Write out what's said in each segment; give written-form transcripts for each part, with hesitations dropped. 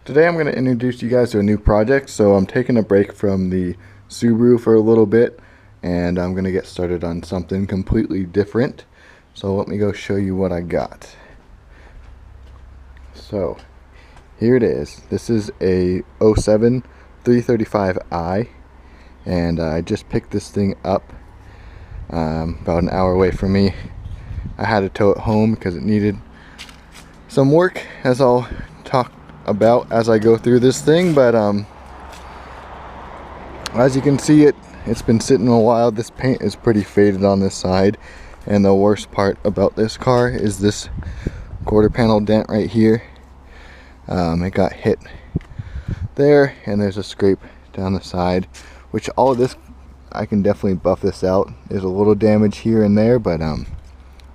Today I'm going to introduce you guys to a new project. So I'm taking a break from the Subaru for a little bit and I'm going to get started on something completely different. So let me go show you what I got. So here it is. This is a 07 335i and I just picked this thing up about an hour away from me. I had to tow it home because it needed some work, as I'll talk about as I go through this thing. But as you can see, it's been sitting a while. This paint is pretty faded on this side, and the worst part about this car is this quarter panel dent right here. It got hit there, and there's a scrape down the side, which all of this I can definitely buff this out. There's a little damage here and there, but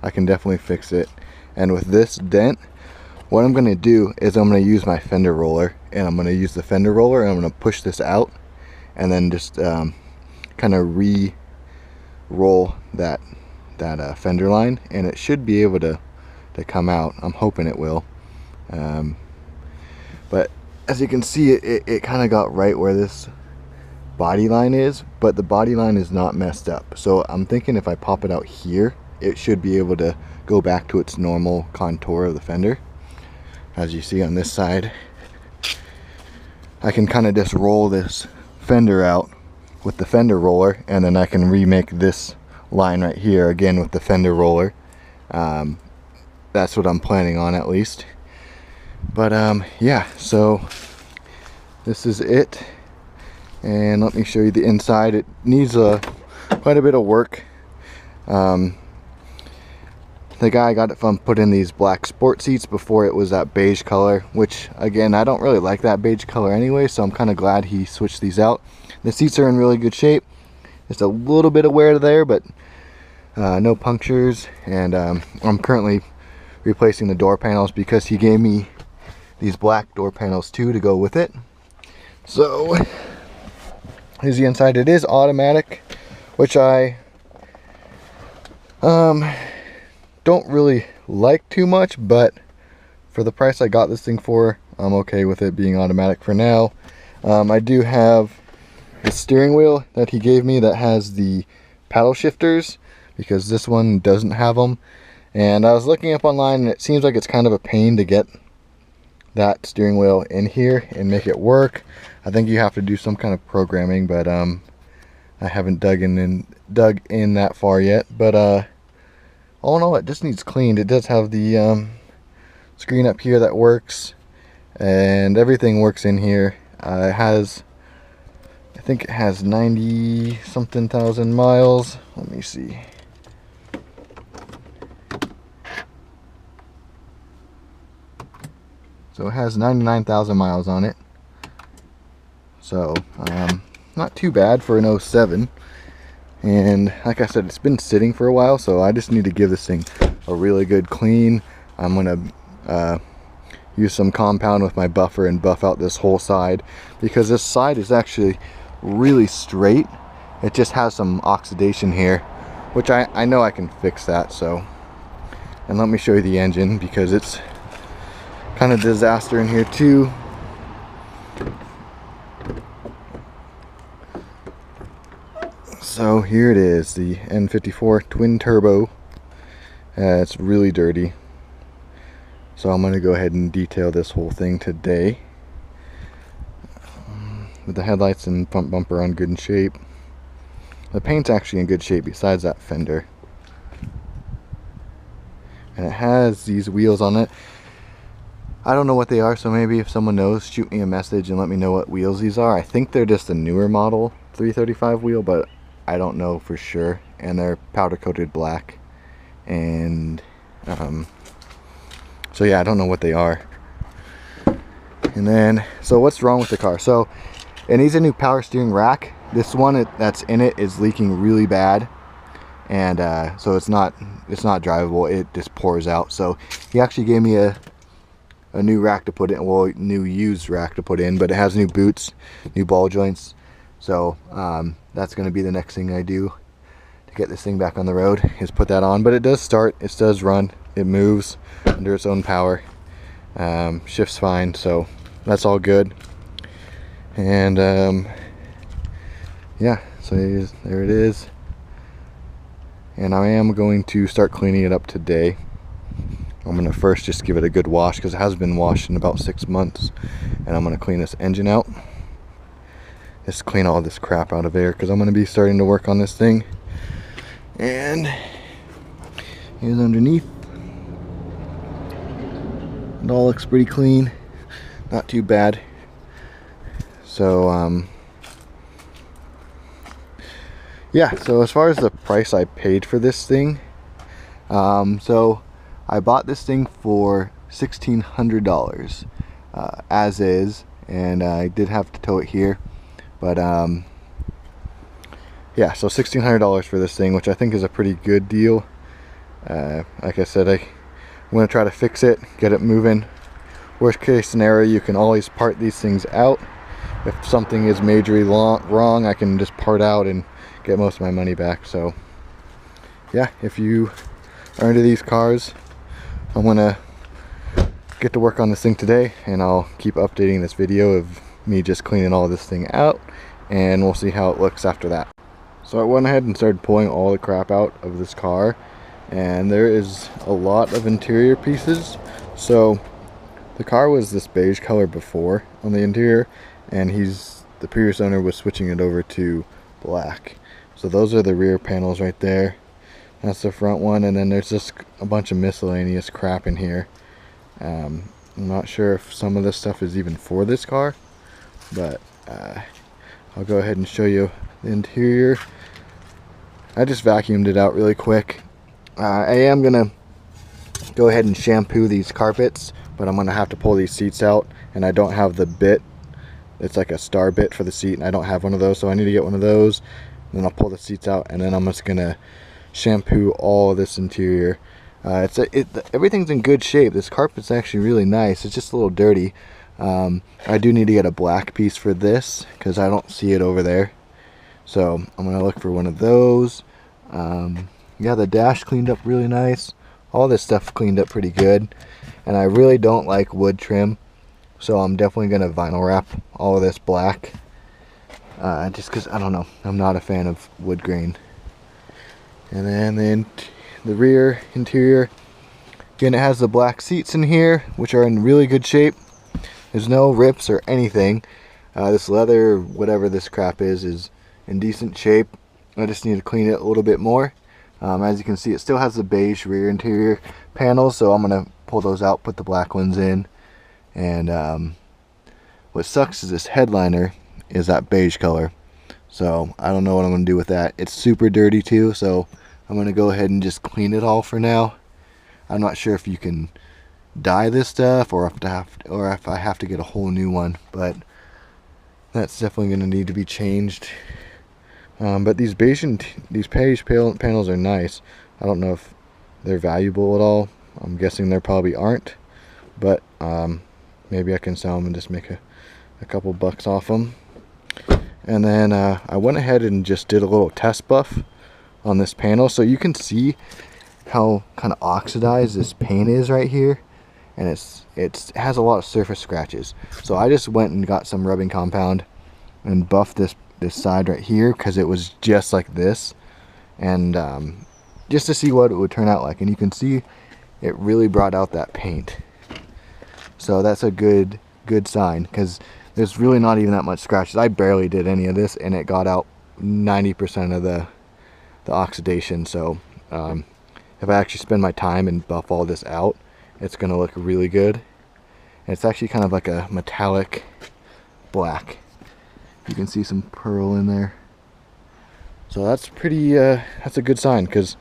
I can definitely fix it. And with this dent, what I'm going to do is I'm going to use my fender roller, and I'm going to use the fender roller and I'm going to push this out and then just kind of re-roll that fender line, and it should be able to come out. I'm hoping it will. But as you can see, it kind of got right where this body line is, but the body line is not messed up. So I'm thinking if I pop it out here, it should be able to go back to its normal contour of the fender. As you see on this side, I can kind of just roll this fender out with the fender roller, and then I can remake this line right here again with the fender roller. That's what I'm planning on, at least. But yeah, so this is it, and let me show you the inside. It needs quite a bit of work. The guy got it from put in these black sport seats. Before it was that beige color, which again, I don't really like that beige color anyway, so I'm kind of glad he switched these out. The seats are in really good shape. Just a little bit of wear there, but no punctures. And I'm currently replacing the door panels because he gave me these black door panels too to go with it. So here's the inside. It is automatic, which I don't really like too much, but for the price I got this thing for, I'm okay with it being automatic for now. I do have the steering wheel that he gave me that has the paddle shifters, because this one doesn't have them. And I was looking up online, and it seems like it's kind of a pain to get that steering wheel in here and make it work. I think you have to do some kind of programming, but I haven't dug in that far yet. But all in all, it just needs cleaned. It does have the screen up here that works, and everything works in here. I think it has 90 something thousand miles. Let me see. So it has 99,000 miles on it. So not too bad for an 07. And like I said, it's been sitting for a while, so I just need to give this thing a really good clean. I'm gonna use some compound with my buffer and buff out this whole side, because this side is actually really straight. It just has some oxidation here, which I know I can fix that. So, and let me show you the engine, because it's kind of a disaster in here too. So here it is, the N54 twin turbo. It's really dirty, so I'm going to go ahead and detail this whole thing today. With the headlights and front bumper on good in shape. The paint's actually in good shape besides that fender. And it has these wheels on it. I don't know what they are, so maybe if someone knows, shoot me a message and let me know what wheels these are. I think they're just a newer model 335 wheel, but I don't know for sure. And they're powder coated black, and so yeah, I don't know what they are. And then, so what's wrong with the car? So it needs a new power steering rack. This one that's in it is leaking really bad, and so it's not drivable. It just pours out. So he actually gave me a new rack to put in, well, new used rack to put in, but it has new boots, new ball joints. So that's going to be the next thing I do to get this thing back on the road, is put that on. But it does start, it does run, it moves under its own power, shifts fine. So that's all good. And yeah, so there it is. And I am going to start cleaning it up today. I'm going to first just give it a good wash because it has been washed in about 6 months. And I'm going to clean this engine out. Just clean all this crap out of there because I'm going to be starting to work on this thing. And here's underneath. It all looks pretty clean. Not too bad. So yeah, so as far as the price I paid for this thing, so I bought this thing for $1,600 as is, and I did have to tow it here, but yeah, so $1,600 for this thing, which I think is a pretty good deal. Like I said, I'm going to try to fix it, get it moving. Worst case scenario, you can always part these things out. If something is majorly wrong, I can just part out and get most of my money back. So yeah, if you are into these cars, I'm gonna get to work on this thing today, and I'll keep updating this video of me just cleaning all this thing out, and we'll see how it looks after that. So I went ahead and started pulling all the crap out of this car, and there is a lot of interior pieces. So the car was this beige color before on the interior, and the previous owner was switching it over to black. So those are the rear panels right there. That's the front one, and then there's just a bunch of miscellaneous crap in here. I'm not sure if some of this stuff is even for this car, but I'll go ahead and show you the interior. I just vacuumed it out really quick. I am gonna go ahead and shampoo these carpets, but I'm gonna have to pull these seats out, and I don't have the bit. It's like a star bit for the seat, and I don't have one of those, so I need to get one of those. And then I'll pull the seats out, and then I'm just gonna shampoo all of this interior. Everything's in good shape. This carpet's actually really nice. It's just a little dirty. I do need to get a black piece for this because I don't see it over there. So I'm gonna look for one of those. Yeah, the dash cleaned up really nice. All this stuff cleaned up pretty good. And I really don't like wood trim, so I'm definitely gonna vinyl wrap all of this black. Just because, I don't know, I'm not a fan of wood grain. And then the rear interior, again, it has the black seats in here, which are in really good shape. There's no rips or anything. This leather, whatever this crap is in decent shape. I just need to clean it a little bit more. As you can see, it still has the beige rear interior panels, so I'm gonna pull those out, put the black ones in. And what sucks is this headliner is that beige color, so I don't know what I'm gonna do with that. It's super dirty too, so I'm gonna go ahead and just clean it all for now. I'm not sure if you can dye this stuff or if I have to get a whole new one, but that's definitely gonna need to be changed. But these beige panels are nice. I don't know if they're valuable at all. I'm guessing they probably aren't, but maybe I can sell them and just make a couple bucks off them. And then I went ahead and just did a little test buff on this panel, so you can see how kind of oxidized this paint is right here, and it has a lot of surface scratches. So I just went and got some rubbing compound and buffed this side right here because it was just like this, and just to see what it would turn out like. And you can see it really brought out that paint, so that's a good sign because there's really not even that much scratches. I barely did any of this, and it got out 90% of the oxidation. So if I actually spend my time and buff all this out, it's gonna look really good. And it's actually kind of like a metallic black. You can see some pearl in there, so that's pretty that's a good sign, because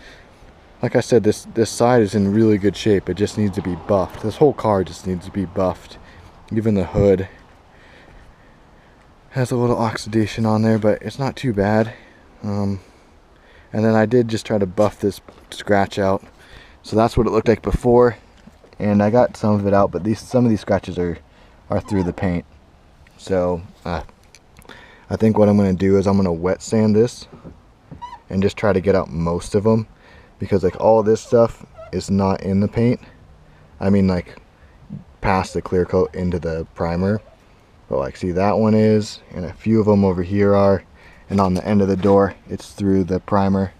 like I said, this side is in really good shape. It just needs to be buffed. This whole car just needs to be buffed. Even the hood has a little oxidation on there, but it's not too bad. And then I did just try to buff this scratch out, so that's what it looked like before, and I got some of it out, but some of these scratches are through the paint. So I think what I'm going to do is I'm going to wet sand this and just try to get out most of them, because like all this stuff is not in the paint. I mean, like past the clear coat into the primer, But like, see, that one is, and a few of them over here are, and on the end of the door it's through the primer.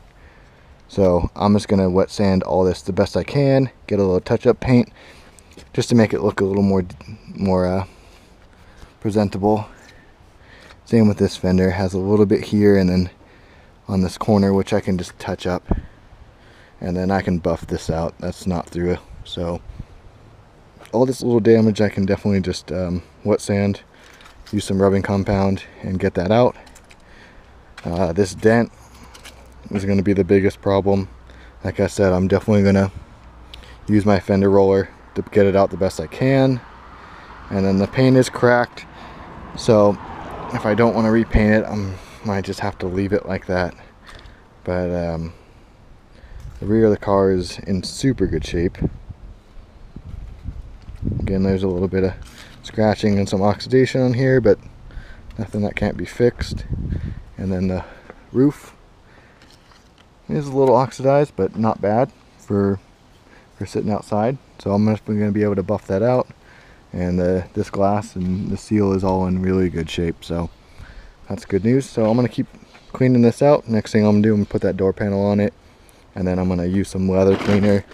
So I'm just gonna wet sand all this the best I can, get a little touch-up paint just to make it look a little more presentable. Same with this fender, it has a little bit here and then on this corner, which I can just touch up, and then I can buff this out. That's not through. So all this little damage I can definitely just wet sand, use some rubbing compound and get that out. This dent is going to be the biggest problem. Like I said, I'm definitely going to use my fender roller to get it out the best I can. And then the paint is cracked, so if I don't want to repaint it, I might just have to leave it like that. But the rear of the car is in super good shape. Again, there's a little bit of scratching and some oxidation on here, but nothing that can't be fixed. And then the roof is a little oxidized, but not bad for sitting outside. So I'm just going to be able to buff that out. And this glass and the seal is all in really good shape, so that's good news. So I'm going to keep cleaning this out. Next thing I'm going to do, I'm going to put that door panel on it, and then I'm going to use some leather cleaner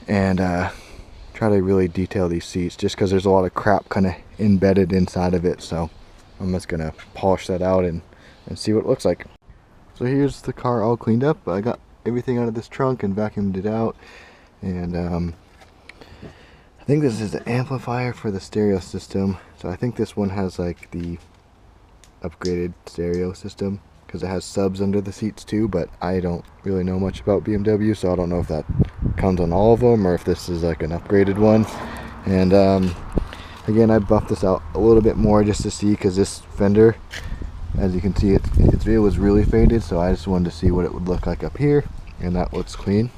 and try to really detail these seats, just because there's a lot of crap kind of embedded inside of it. So I'm just going to polish that out and see what it looks like. So here's the car all cleaned up. I got everything out of this trunk and vacuumed it out, and I think this is the amplifier for the stereo system. So I think this one has like the upgraded stereo system, because it has subs under the seats too, but I don't really know much about BMW, so I don't know if that comes on all of them or if this is like an upgraded one. And again, I buffed this out a little bit more just to see, because this fender, as you can see, it was really faded, so I just wanted to see what it would look like up here, and that looks clean.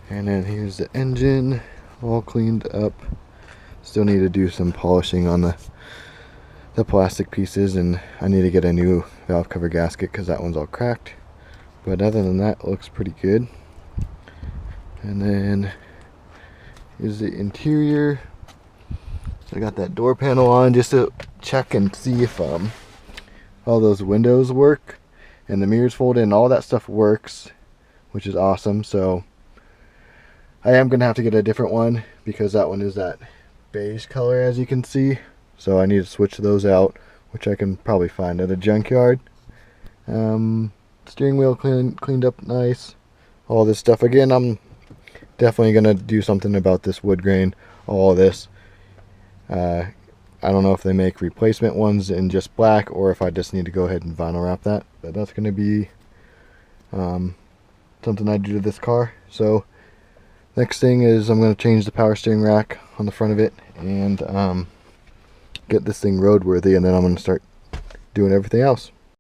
And then here's the engine, all cleaned up. Still need to do some polishing on the plastic pieces, and I need to get a new valve cover gasket because that one's all cracked. But other than that, it looks pretty good. And then here's the interior. So I got that door panel on just to check and see if all those windows work and the mirrors fold in, all that stuff works, which is awesome. So I am gonna have to get a different one, because that one is that beige color, as you can see. So I need to switch those out, which I can probably find at a junkyard. Steering wheel cleaned up nice. All this stuff. Again, I'm definitely gonna do something about this wood grain. All of this. I don't know if they make replacement ones in just black, or if I just need to go ahead and vinyl wrap that. But that's gonna be something I do to this car. So next thing is I'm going to change the power steering rack on the front of it and get this thing roadworthy, and then I'm going to start doing everything else.